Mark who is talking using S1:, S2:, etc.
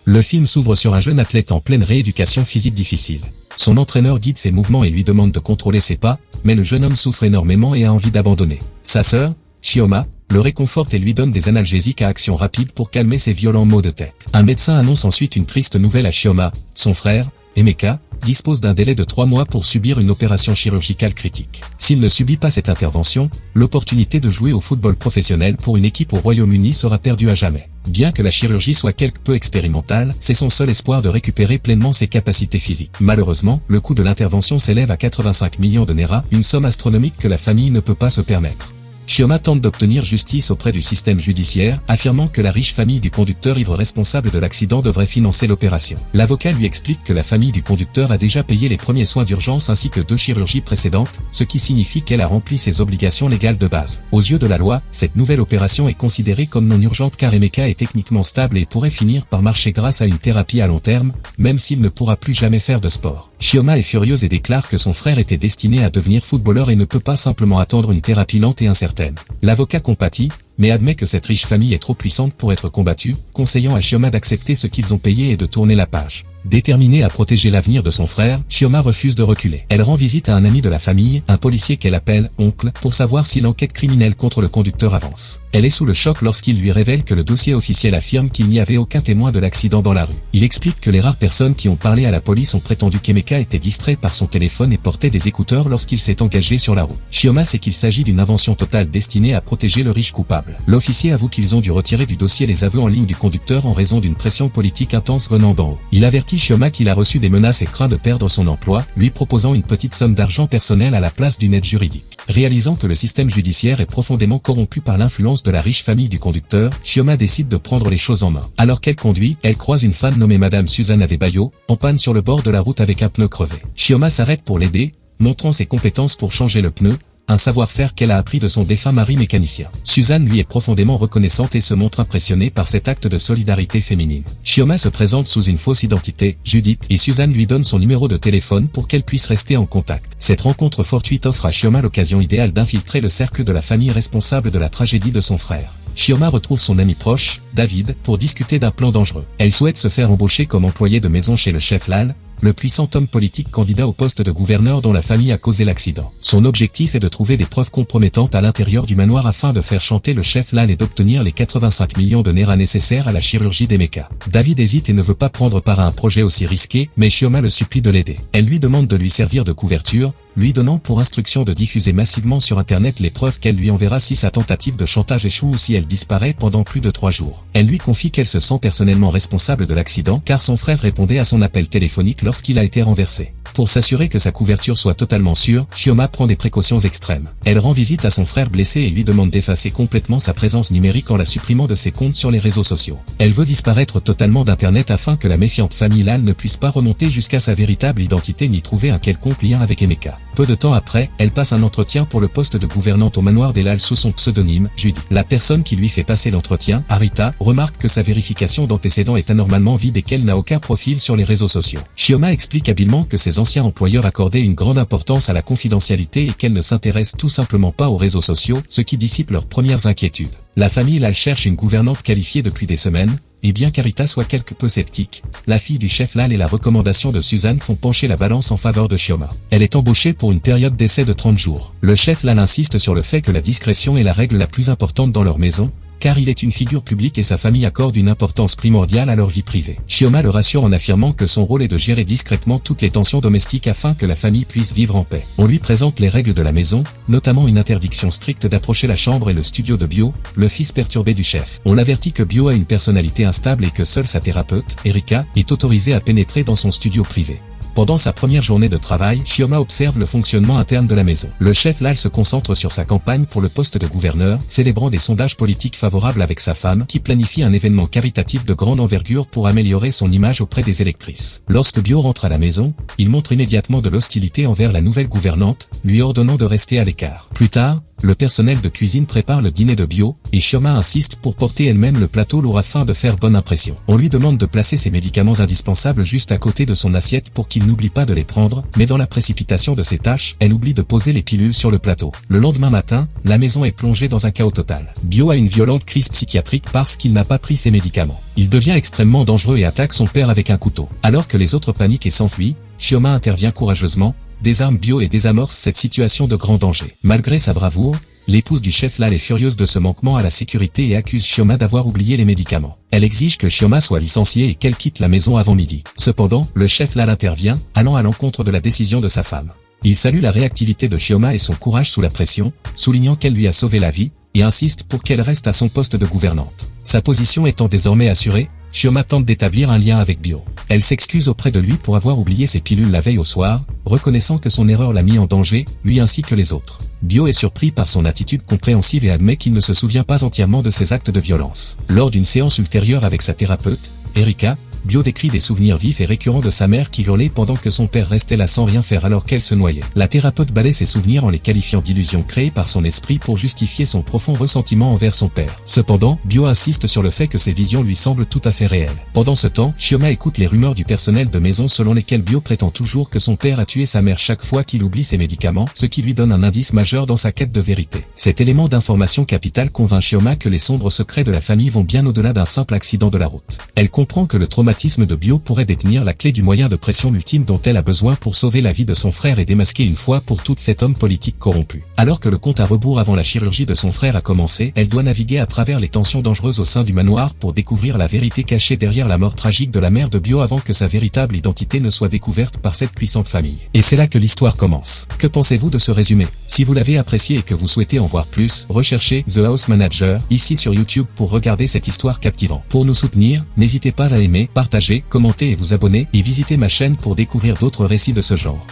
S1: Le film s'ouvre sur un jeune athlète en pleine rééducation physique difficile. Son entraîneur guide ses mouvements et lui demande de contrôler ses pas, mais le jeune homme souffre énormément et a envie d'abandonner. Sa sœur, Chioma, le réconforte et lui donne des analgésiques à action rapide pour calmer ses violents maux de tête. Un médecin annonce ensuite une triste nouvelle à Chioma. Son frère, Emeka, dispose d'un délai de 3 mois pour subir une opération chirurgicale critique. S'il ne subit pas cette intervention, l'opportunité de jouer au football professionnel pour une équipe au Royaume-Uni sera perdue à jamais. Bien que la chirurgie soit quelque peu expérimentale, c'est son seul espoir de récupérer pleinement ses capacités physiques. Malheureusement, le coût de l'intervention s'élève à 85 millions de naira, une somme astronomique que la famille ne peut pas se permettre. Chioma tente d'obtenir justice auprès du système judiciaire, affirmant que la riche famille du conducteur ivre responsable de l'accident devrait financer l'opération. L'avocat lui explique que la famille du conducteur a déjà payé les premiers soins d'urgence ainsi que 2 chirurgies précédentes, ce qui signifie qu'elle a rempli ses obligations légales de base. Aux yeux de la loi, cette nouvelle opération est considérée comme non urgente car Emeka est techniquement stable et pourrait finir par marcher grâce à une thérapie à long terme, même s'il ne pourra plus jamais faire de sport. Chioma est furieuse et déclare que son frère était destiné à devenir footballeur et ne peut pas simplement attendre une thérapie lente et incertaine. L'avocat compatit, mais admet que cette riche famille est trop puissante pour être combattue, conseillant à Chioma d'accepter ce qu'ils ont payé et de tourner la page. Déterminée à protéger l'avenir de son frère, Chioma refuse de reculer. Elle rend visite à un ami de la famille, un policier qu'elle appelle « oncle », pour savoir si l'enquête criminelle contre le conducteur avance. Elle est sous le choc lorsqu'il lui révèle que le dossier officiel affirme qu'il n'y avait aucun témoin de l'accident dans la rue. Il explique que les rares personnes qui ont parlé à la police ont prétendu qu'Emeka était distrait par son téléphone et portait des écouteurs lorsqu'il s'est engagé sur la route. Chioma sait qu'il s'agit d'une invention totale destinée à protéger le riche coupable. L'officier avoue qu'ils ont dû retirer du dossier les aveux en ligne du conducteur en raison d'une pression politique intense venant d'en haut. Il avertit Chioma qu'il a reçu des menaces et craint de perdre son emploi, lui proposant une petite somme d'argent personnelle à la place d'une aide juridique. Réalisant que le système judiciaire est profondément corrompu par l'influence de la riche famille du conducteur, Chioma décide de prendre les choses en main. Alors qu'elle conduit, elle croise une femme nommée Madame Suzanne Adebayo, en panne sur le bord de la route avec un pneu crevé. Chioma s'arrête pour l'aider, montrant ses compétences pour changer le pneu, un savoir-faire qu'elle a appris de son défunt mari mécanicien. Suzanne lui est profondément reconnaissante et se montre impressionnée par cet acte de solidarité féminine. Chioma se présente sous une fausse identité, Judith, et Suzanne lui donne son numéro de téléphone pour qu'elle puisse rester en contact. Cette rencontre fortuite offre à Chioma l'occasion idéale d'infiltrer le cercle de la famille responsable de la tragédie de son frère. Chioma retrouve son ami proche, David, pour discuter d'un plan dangereux. Elle souhaite se faire embaucher comme employée de maison chez le chef Lal, le puissant homme politique candidat au poste de gouverneur dont la famille a causé l'accident. Son objectif est de trouver des preuves compromettantes à l'intérieur du manoir afin de faire chanter le chef Lal et d'obtenir les 85 millions de naira nécessaires à la chirurgie d'Emeka. David hésite et ne veut pas prendre part à un projet aussi risqué, mais Chioma le supplie de l'aider. Elle lui demande de lui servir de couverture, lui donnant pour instruction de diffuser massivement sur internet les preuves qu'elle lui enverra si sa tentative de chantage échoue ou si elle disparaît pendant plus de 3 jours. Elle lui confie qu'elle se sent personnellement responsable de l'accident car son frère répondait à son appel téléphonique lorsqu'il a été renversé. Pour s'assurer que sa couverture soit totalement sûre, Chioma prend des précautions extrêmes. Elle rend visite à son frère blessé et lui demande d'effacer complètement sa présence numérique en la supprimant de ses comptes sur les réseaux sociaux. Elle veut disparaître totalement d'internet afin que la méfiante famille Lal ne puisse pas remonter jusqu'à sa véritable identité ni trouver un quelconque lien avec Emeka. Peu de temps après, elle passe un entretien pour le poste de gouvernante au manoir des Lal sous son pseudonyme, Judy. La personne qui lui fait passer l'entretien, Arita, remarque que sa vérification d'antécédents est anormalement vide et qu'elle n'a aucun profil sur les réseaux sociaux. Chioma explique habilement que ses anciens employeurs accordaient une grande importance à la confidentialité et qu'elle ne s'intéresse tout simplement pas aux réseaux sociaux, ce qui dissipe leurs premières inquiétudes. La famille Lal cherche une gouvernante qualifiée depuis des semaines, et bien qu'Arita soit quelque peu sceptique, la fille du chef Lal et la recommandation de Suzanne font pencher la balance en faveur de Chioma. Elle est embauchée pour une période d'essai de 30 jours. Le chef Lal insiste sur le fait que la discrétion est la règle la plus importante dans leur maison, car il est une figure publique et sa famille accorde une importance primordiale à leur vie privée. Chioma le rassure en affirmant que son rôle est de gérer discrètement toutes les tensions domestiques afin que la famille puisse vivre en paix. On lui présente les règles de la maison, notamment une interdiction stricte d'approcher la chambre et le studio de Bio, le fils perturbé du chef. On l'avertit que Bio a une personnalité instable et que seule sa thérapeute, Erika, est autorisée à pénétrer dans son studio privé. Pendant sa première journée de travail, Chioma observe le fonctionnement interne de la maison. Le chef Lal se concentre sur sa campagne pour le poste de gouverneur, célébrant des sondages politiques favorables avec sa femme, qui planifie un événement caritatif de grande envergure pour améliorer son image auprès des électrices. Lorsque Bio rentre à la maison, il montre immédiatement de l'hostilité envers la nouvelle gouvernante, lui ordonnant de rester à l'écart. Plus tard, le personnel de cuisine prépare le dîner de Bio, et Chioma insiste pour porter elle-même le plateau lourd afin de faire bonne impression. On lui demande de placer ses médicaments indispensables juste à côté de son assiette pour qu'il n'oublie pas de les prendre, mais dans la précipitation de ses tâches, elle oublie de poser les pilules sur le plateau. Le lendemain matin, la maison est plongée dans un chaos total. Bio a une violente crise psychiatrique parce qu'il n'a pas pris ses médicaments. Il devient extrêmement dangereux et attaque son père avec un couteau. Alors que les autres paniquent et s'enfuient, Chioma intervient courageusement, désarme Bio et désamorce cette situation de grand danger. Malgré sa bravoure, l'épouse du chef Lal est furieuse de ce manquement à la sécurité et accuse Chioma d'avoir oublié les médicaments. Elle exige que Chioma soit licenciée et qu'elle quitte la maison avant midi. Cependant, le chef Lal intervient, allant à l'encontre de la décision de sa femme. Il salue la réactivité de Chioma et son courage sous la pression, soulignant qu'elle lui a sauvé la vie, et insiste pour qu'elle reste à son poste de gouvernante. Sa position étant désormais assurée, Chioma tente d'établir un lien avec Bio. Elle s'excuse auprès de lui pour avoir oublié ses pilules la veille au soir, reconnaissant que son erreur l'a mis en danger, lui ainsi que les autres. Bio est surpris par son attitude compréhensive et admet qu'il ne se souvient pas entièrement de ses actes de violence. Lors d'une séance ultérieure avec sa thérapeute, Erika, Bio décrit des souvenirs vifs et récurrents de sa mère qui hurlait pendant que son père restait là sans rien faire alors qu'elle se noyait. La thérapeute balaie ses souvenirs en les qualifiant d'illusions créées par son esprit pour justifier son profond ressentiment envers son père. Cependant, Bio insiste sur le fait que ces visions lui semblent tout à fait réelles. Pendant ce temps, Chioma écoute les rumeurs du personnel de maison selon lesquelles Bio prétend toujours que son père a tué sa mère chaque fois qu'il oublie ses médicaments, ce qui lui donne un indice majeur dans sa quête de vérité. Cet élément d'information capitale convainc Chioma que les sombres secrets de la famille vont bien au-delà d'un simple accident de la route. Elle comprend que le traumatisme de Bio pourrait détenir la clé du moyen de pression ultime dont elle a besoin pour sauver la vie de son frère et démasquer une fois pour toutes cet homme politique corrompu. Alors que le compte à rebours avant la chirurgie de son frère a commencé, elle doit naviguer à travers les tensions dangereuses au sein du manoir pour découvrir la vérité cachée derrière la mort tragique de la mère de Bio avant que sa véritable identité ne soit découverte par cette puissante famille. Et c'est là que l'histoire commence. Que pensez-vous de ce résumé? Si vous l'avez apprécié et que vous souhaitez en voir plus, recherchez The House Manager ici sur YouTube pour regarder cette histoire captivante. Pour nous soutenir, n'hésitez pas à aimer, partager, commenter et vous abonner, et visitez ma chaîne pour découvrir d'autres récits de ce genre.